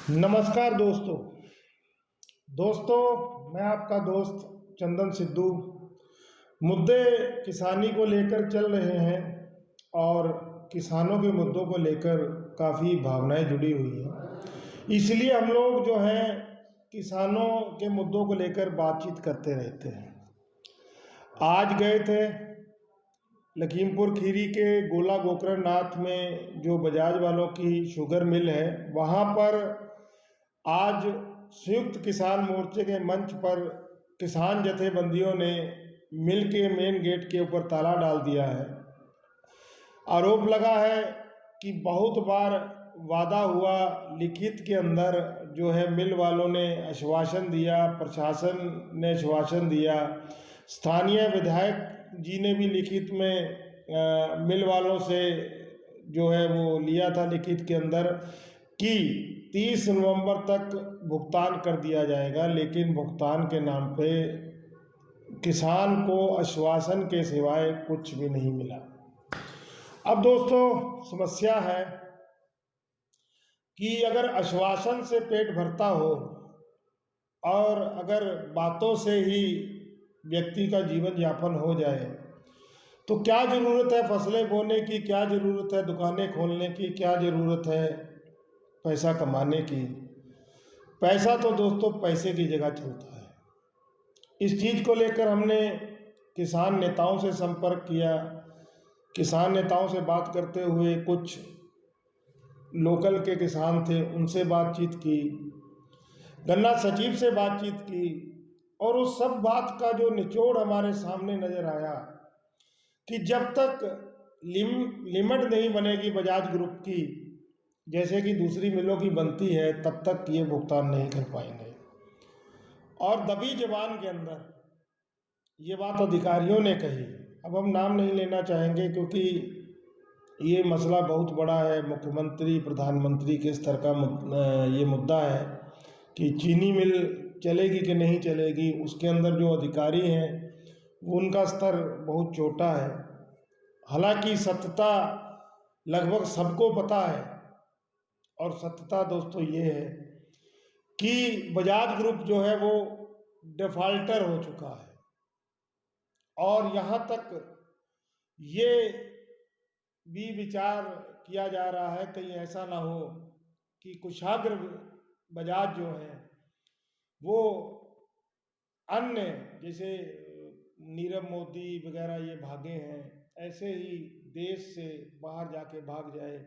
नमस्कार दोस्तों। मैं आपका दोस्त चंदन सिद्धू। मुद्दे किसानी को लेकर चल रहे हैं और किसानों के मुद्दों को लेकर काफ़ी भावनाएं जुड़ी हुई हैं। इसलिए हम लोग जो हैं किसानों के मुद्दों को लेकर बातचीत करते रहते हैं। आज गए थे लखीमपुर खीरी के गोला गोकरणनाथ में, जो बजाज वालों की शुगर मिल है, वहाँ पर आज संयुक्त किसान मोर्चे के मंच पर किसान जथेबंदियों ने मिल के मेन गेट के ऊपर ताला डाल दिया है। आरोप लगा है कि बहुत बार वादा हुआ, लिखित के अंदर जो है मिल वालों ने आश्वासन दिया, प्रशासन ने आश्वासन दिया, स्थानीय विधायक जी ने भी लिखित में मिल वालों से जो है वो लिया था लिखित के अंदर कि 30 नवंबर तक भुगतान कर दिया जाएगा, लेकिन भुगतान के नाम पे किसान को आश्वासन के सिवाय कुछ भी नहीं मिला। अब दोस्तों, समस्या है कि अगर आश्वासन से पेट भरता हो और अगर बातों से ही व्यक्ति का जीवन यापन हो जाए, तो क्या ज़रूरत है फसलें बोने की, क्या ज़रूरत है दुकानें खोलने की, क्या ज़रूरत है पैसा कमाने की। पैसा तो दोस्तों पैसे की जगह चलता है। इस चीज़ को लेकर हमने किसान नेताओं से संपर्क किया। किसान नेताओं से बात करते हुए कुछ लोकल के किसान थे, उनसे बातचीत की, गन्ना सचिव से बातचीत की, और उस सब बात का जो निचोड़ हमारे सामने नजर आया कि जब तक लिमिट नहीं बनेगी बजाज ग्रुप की, जैसे कि दूसरी मिलों की बनती है, तब तक ये भुगतान नहीं कर पाएंगे। और दबी जबान के अंदर ये बात अधिकारियों ने कही। अब हम नाम नहीं लेना चाहेंगे क्योंकि ये मसला बहुत बड़ा है, मुख्यमंत्री प्रधानमंत्री के स्तर का ये मुद्दा है कि चीनी मिल चलेगी कि नहीं चलेगी। उसके अंदर जो अधिकारी हैं वो उनका स्तर बहुत छोटा है। हालांकि सत्यता लगभग सबको पता है, और सत्यता दोस्तों ये है कि बजाज ग्रुप जो है वो डिफाल्टर हो चुका है। और यहाँ तक ये भी विचार किया जा रहा है कहीं ऐसा ना हो कि कुशाग्र बजाज जो है वो अन्य जैसे नीरव मोदी वगैरह ये भागे हैं, ऐसे ही देश से बाहर जाके भाग जाए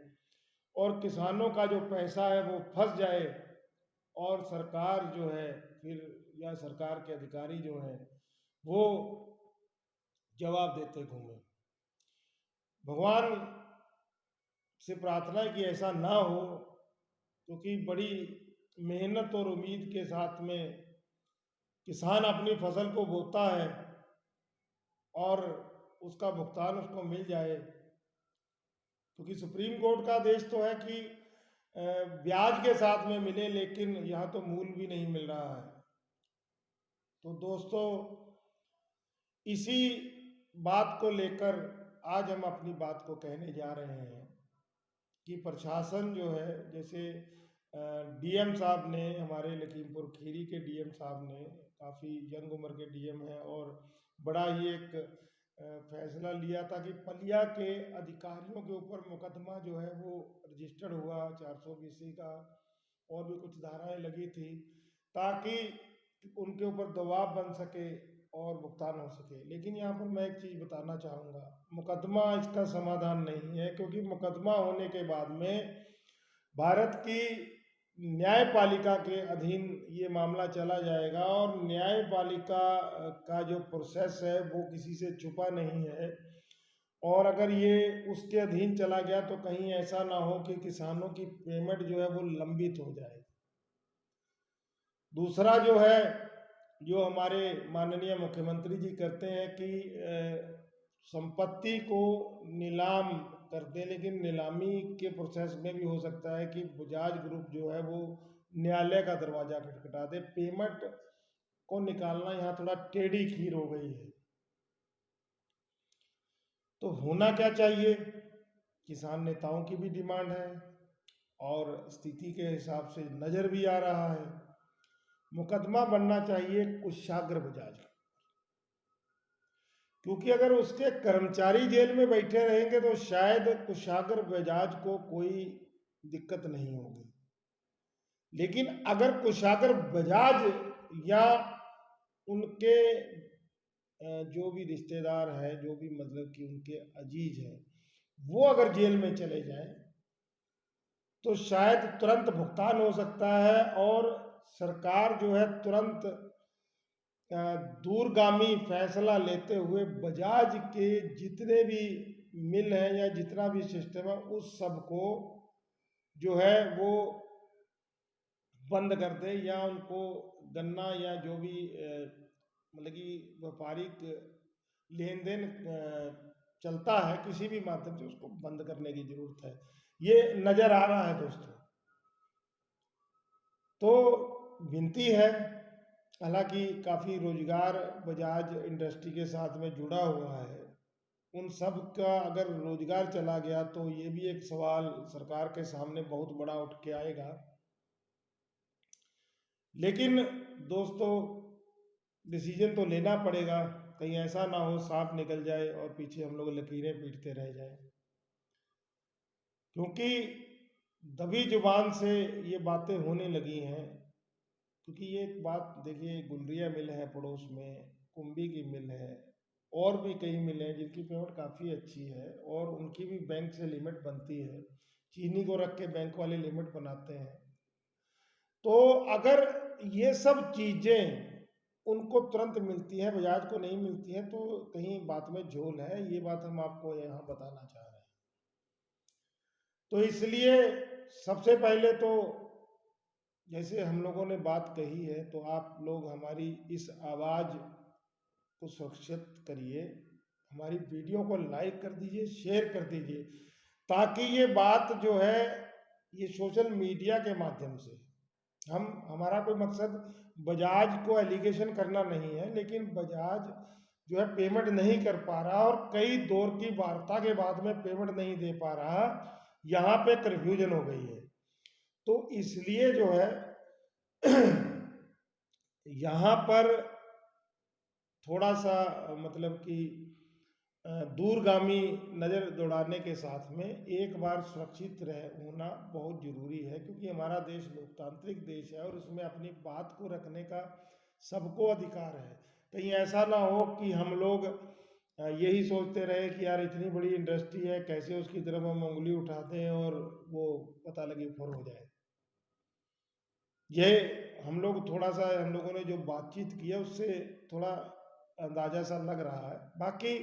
और किसानों का जो पैसा है वो फंस जाए, और सरकार जो है फिर या सरकार के अधिकारी जो हैं वो जवाब देते घूमे। भगवान से प्रार्थना है कि ऐसा ना हो, क्योंकि बड़ी मेहनत और उम्मीद के साथ में किसान अपनी फसल को बोता है और उसका भुगतान उसको मिल जाए। क्योंकि सुप्रीम कोर्ट का आदेश तो है कि ब्याज के साथ में मिले, लेकिन यहाँ तो मूल भी नहीं मिल रहा है। तो दोस्तों, इसी बात को लेकर आज हम अपनी बात को कहने जा रहे हैं कि प्रशासन जो है, जैसे डीएम साहब ने, हमारे लखीमपुर खीरी के डीएम साहब ने, काफ़ी यंग उम्र के डीएम हैं, और बड़ा ही एक फैसला लिया था कि पलिया के अधिकारियों के ऊपर मुकदमा जो है वो रजिस्टर्ड हुआ 420 का, और भी कुछ धाराएं लगी थी ताकि उनके ऊपर दबाव बन सके और भुगतान हो सके। लेकिन यहाँ पर मैं एक चीज़ बताना चाहूँगा, मुकदमा इसका समाधान नहीं है, क्योंकि मुकदमा होने के बाद में भारत की न्यायपालिका के अधीन ये मामला चला जाएगा, और न्यायपालिका का जो प्रोसेस है वो किसी से छुपा नहीं है। और अगर ये उसके अधीन चला गया तो कहीं ऐसा ना हो कि किसानों की पेमेंट जो है वो लंबित हो जाए। दूसरा जो है, जो हमारे माननीय मुख्यमंत्री जी करते हैं कि संपत्ति को नीलाम कर दें, लेकिन नीलामी के प्रोसेस में भी हो सकता है कि बजाज ग्रुप जो है वो न्यायालय का दरवाजा खटखटा दे। पेमेंट को निकालना यहाँ थोड़ा टेढ़ी खीर हो गई है। तो होना क्या चाहिए, किसान नेताओं की भी डिमांड है, और स्थिति के हिसाब से नज़र भी आ रहा है। मुकदमा बनना चाहिए कुशाग्र बजाज का, क्योंकि अगर उसके कर्मचारी जेल में बैठे रहेंगे तो शायद कुशाग्र बजाज को कोई दिक्कत नहीं होगी, लेकिन अगर कुशाग्र बजाज या उनके जो भी रिश्तेदार है, जो भी मतलब कि उनके अजीज हैं, वो अगर जेल में चले जाएं तो शायद तुरंत भुगतान हो सकता है और सरकार जो है तुरंत दूरगामी फैसला लेते हुए बजाज के जितने भी मिल हैं या जितना भी सिस्टम है उस सब को जो है वो बंद कर दे, या उनको गन्ना या जो भी मतलब कि व्यापारिक लेन देन चलता है किसी भी माध्यम से, उसको बंद करने की जरूरत है। ये नजर आ रहा है दोस्तों। तो विनती है, हालांकि काफ़ी रोजगार बजाज इंडस्ट्री के साथ में जुड़ा हुआ है, उन सब का अगर रोजगार चला गया तो ये भी एक सवाल सरकार के सामने बहुत बड़ा उठ के आएगा। लेकिन दोस्तों डिसीजन तो लेना पड़ेगा, कहीं ऐसा ना हो सांप निकल जाए और पीछे हम लोग लकीरें पीटते रह जाए, क्योंकि दबी जुबान से ये बातें होने लगी हैं। क्योंकि ये एक बात देखिए, गुलरिया मिल है पड़ोस में, कुंभी की मिल है, और भी कई मिल हैं जिनकी पेमेंट काफ़ी अच्छी है और उनकी भी बैंक से लिमिट बनती है। चीनी को रख के बैंक वाले लिमिट बनाते हैं। तो अगर ये सब चीज़ें उनको तुरंत मिलती हैं, बजाज को नहीं मिलती हैं, तो कहीं बात में झोल है। ये बात हम आपको यहाँ बताना चाह रहे हैं। तो इसलिए सबसे पहले तो जैसे हम लोगों ने बात कही है, तो आप लोग हमारी इस आवाज़ को सुरक्षित करिए, हमारी वीडियो को लाइक कर दीजिए, शेयर कर दीजिए, ताकि ये बात जो है ये सोशल मीडिया के माध्यम से हमारा कोई मकसद बजाज को एलिगेशन करना नहीं है, लेकिन बजाज जो है पेमेंट नहीं कर पा रहा और कई दौर की वार्ता के बाद में पेमेंट नहीं दे पा रहा, यहाँ पे कन्फ्यूजन हो गई है। तो इसलिए जो है यहाँ पर थोड़ा सा मतलब कि दूरगामी नज़र दौड़ाने के साथ में एक बार सुरक्षित रह होना बहुत ज़रूरी है, क्योंकि हमारा देश लोकतांत्रिक देश है और उसमें अपनी बात को रखने का सबको अधिकार है। कहीं ऐसा ना हो कि हम लोग यही सोचते रहे कि यार इतनी बड़ी इंडस्ट्री है, कैसे उसकी तरफ हम उंगली उठाते हैं और वो पता लगे फुर हो जाए। ये हम लोगों ने जो बातचीत की है उससे थोड़ा अंदाजा सा लग रहा है। बाकी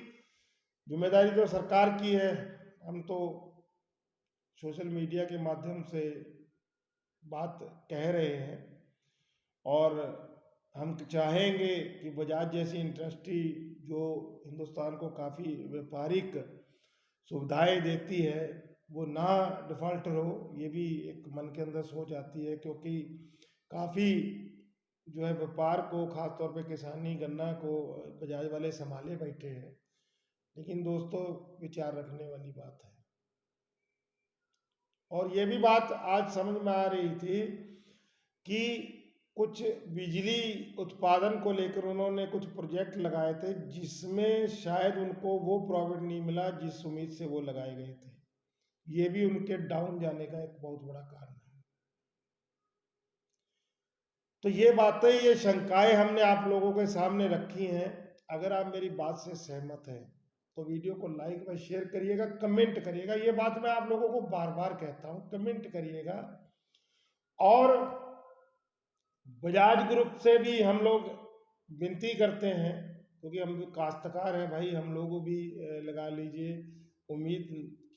जिम्मेदारी तो सरकार की है, हम तो सोशल मीडिया के माध्यम से बात कह रहे हैं और हम चाहेंगे कि बजाज जैसी इंडस्ट्री जो हिंदुस्तान को काफ़ी व्यापारिक सुविधाएं देती है वो ना डिफ़ॉल्टर हो। ये भी एक मन के अंदर सोच आती है, क्योंकि काफ़ी जो है व्यापार को, ख़ासतौर पे किसानी गन्ना को बजाज वाले संभाले बैठे हैं। लेकिन दोस्तों विचार रखने वाली बात है। और ये भी बात आज समझ में आ रही थी कि कुछ बिजली उत्पादन को लेकर उन्होंने कुछ प्रोजेक्ट लगाए थे जिसमें शायद उनको वो प्रॉफिट नहीं मिला जिस उम्मीद से वो लगाए गए थे। ये भी उनके डाउन जाने का एक बहुत बड़ा कारण है। तो ये बातें, ये शंकाएं हमने आप लोगों के सामने रखी हैं। अगर आप मेरी बात से सहमत हैं तो वीडियो को लाइक व शेयर करिएगा, कमेंट करिएगा। ये बात मैं आप लोगों को बार बार कहता हूँ, कमेंट करिएगा। और बजाज ग्रुप से भी हम लोग विनती करते हैं, क्योंकि हम काश्तकार हैं भाई, हम लोगों भी लगा लीजिए उम्मीद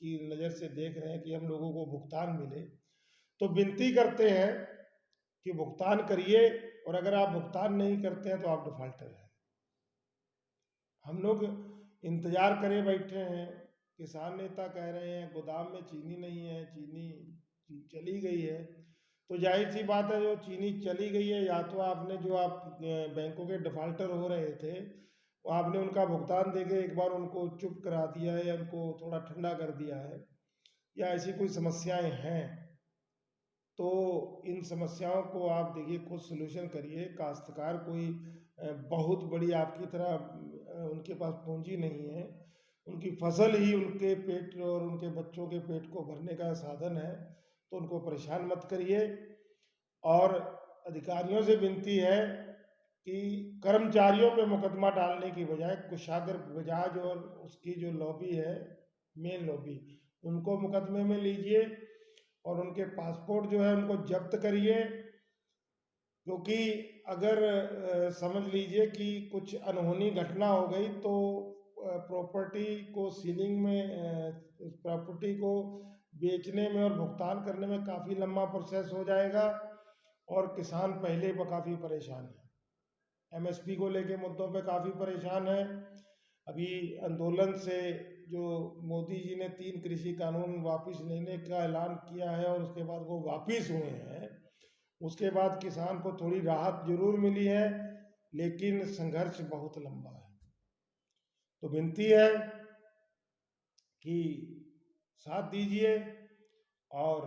की नज़र से देख रहे हैं कि हम लोगों को भुगतान मिले। तो विनती करते हैं कि भुगतान करिए, और अगर आप भुगतान नहीं करते हैं तो आप डिफॉल्टर हैं। हम लोग इंतजार करे बैठे हैं, किसान नेता कह रहे हैं गोदाम में चीनी नहीं है, चीनी चली गई है। तो जाहिर सी बात है, जो चीनी चली गई है, या तो आपने जो आप बैंकों के डिफॉल्टर हो रहे थे वो आपने उनका भुगतान देके एक बार उनको चुप करा दिया है या उनको थोड़ा ठंडा कर दिया है, या ऐसी कोई समस्याएं हैं। तो इन समस्याओं को आप देखिए खुद सलूशन करिए। काश्तकार कोई बहुत बड़ी आपकी तरह उनके पास पूंजी नहीं है, उनकी फसल ही उनके पेट और उनके बच्चों के पेट को भरने का साधन है, तो उनको परेशान मत करिए। और अधिकारियों से विनती है कि कर्मचारियों पे मुकदमा डालने की बजाय कुशागर बजाज और उसकी जो लॉबी है, मेन लॉबी, उनको मुकदमे में लीजिए और उनके पासपोर्ट जो है उनको जब्त करिए। क्योंकि अगर समझ लीजिए कि कुछ अनहोनी घटना हो गई तो प्रॉपर्टी को सीलिंग में प्रॉपर्टी को बेचने में और भुगतान करने में काफ़ी लंबा प्रोसेस हो जाएगा और किसान पहले काफ़ी परेशान है। एमएसपी को लेके मुद्दों पे काफ़ी परेशान है। अभी आंदोलन से जो मोदी जी ने 3 कृषि कानून वापस लेने का ऐलान किया है और उसके बाद वो वापस हुए हैं, उसके बाद किसान को थोड़ी राहत जरूर मिली है, लेकिन संघर्ष बहुत लंबा है। तो विनती है कि साथ दीजिए। और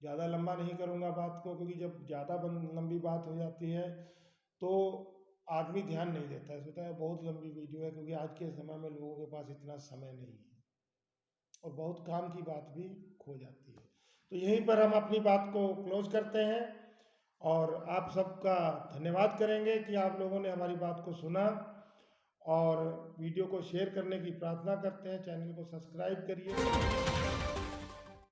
ज़्यादा लंबा नहीं करूँगा बात को, क्योंकि जब ज़्यादा लंबी बात हो जाती है तो आदमी ध्यान नहीं देता है, सोचता है बहुत लंबी वीडियो है, क्योंकि आज के समय में लोगों के पास इतना समय नहीं है और बहुत काम की बात भी खो जाती है। तो यहीं पर हम अपनी बात को क्लोज करते हैं और आप सबका धन्यवाद करेंगे कि आप लोगों ने हमारी बात को सुना, और वीडियो को शेयर करने की प्रार्थना करते हैं। चैनल को सब्सक्राइब करिए।